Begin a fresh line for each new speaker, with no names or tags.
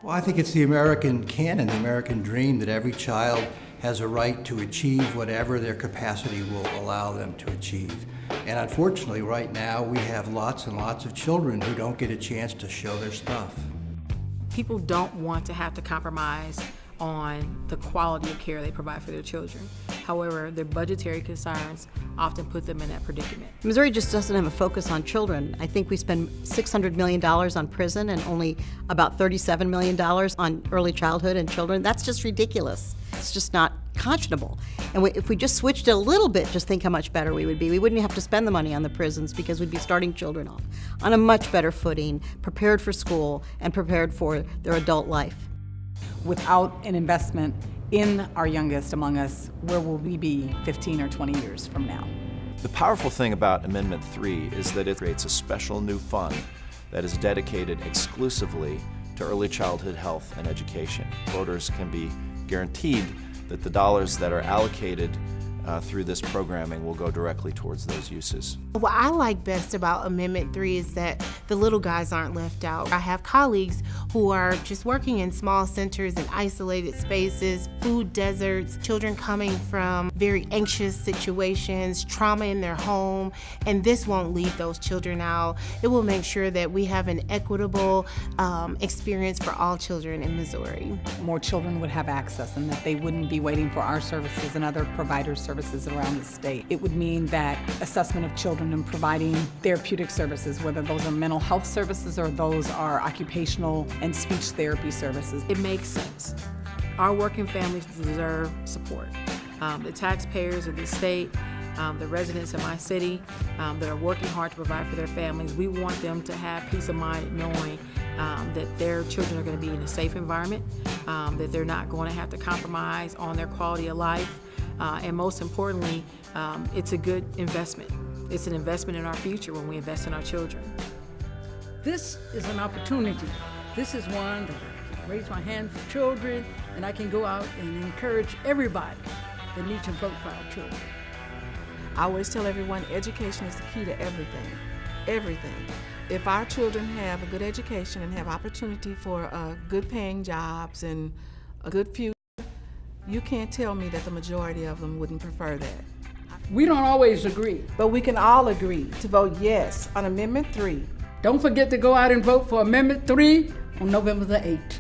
Well, I think it's the American canon, the American dream that every child has a right to achieve whatever their capacity will allow them to achieve. And unfortunately, right now, we have lots and lots of children who don't get a chance to show their stuff.
People don't want to have to compromise on the quality of care they provide for their children. However, their budgetary concerns often put them in that predicament.
Missouri just doesn't have a focus on children. I think we spend $600 million on prison and only about $37 million on early childhood and children. That's just ridiculous. It's just not conscionable. And if we just switched it a little bit, just think how much better we would be. We wouldn't have to spend the money on the prisons because we'd be starting children off on a much better footing, prepared for school and prepared for their adult life.
Without an investment in our youngest among us, where will we be 15 or 20 years from now?
The powerful thing about Amendment 3 is that it creates a special new fund that is dedicated exclusively to early childhood health and education. Voters can be guaranteed that the dollars that are allocated through this programming will go directly towards those uses.
What I like best about Amendment 3 is that the little guys aren't left out. I have colleagues who are just working in small centers and isolated spaces, food deserts, children coming from very anxious situations, trauma in their home, and this won't leave those children out. It will make sure that we have an equitable experience for all children in Missouri.
More children would have access and that they wouldn't be waiting for our services and other providers' services around the state. It would mean that assessment of children and providing therapeutic services, whether those are mental health services or those are occupational and speech therapy services.
It makes sense. Our working families deserve support. The taxpayers of the state, the residents in my city that are working hard to provide for their families, we want them to have peace of mind knowing that their children are going to be in a safe environment, that they're not going to have to compromise on their quality of life, and most importantly, it's a good investment. It's an investment in our future when we invest in our children.
This is an opportunity. This is one that I can raise my hand for children, and I can go out and encourage everybody that needs to vote for our children.
I always tell everyone education is the key to everything. Everything. If our children have a good education and have opportunity for good paying jobs and a good future, you can't tell me that the majority of them wouldn't prefer that.
We don't always agree.
But we can all agree to vote yes on Amendment 3.
Don't forget to go out and vote for Amendment 3 on November the 8th.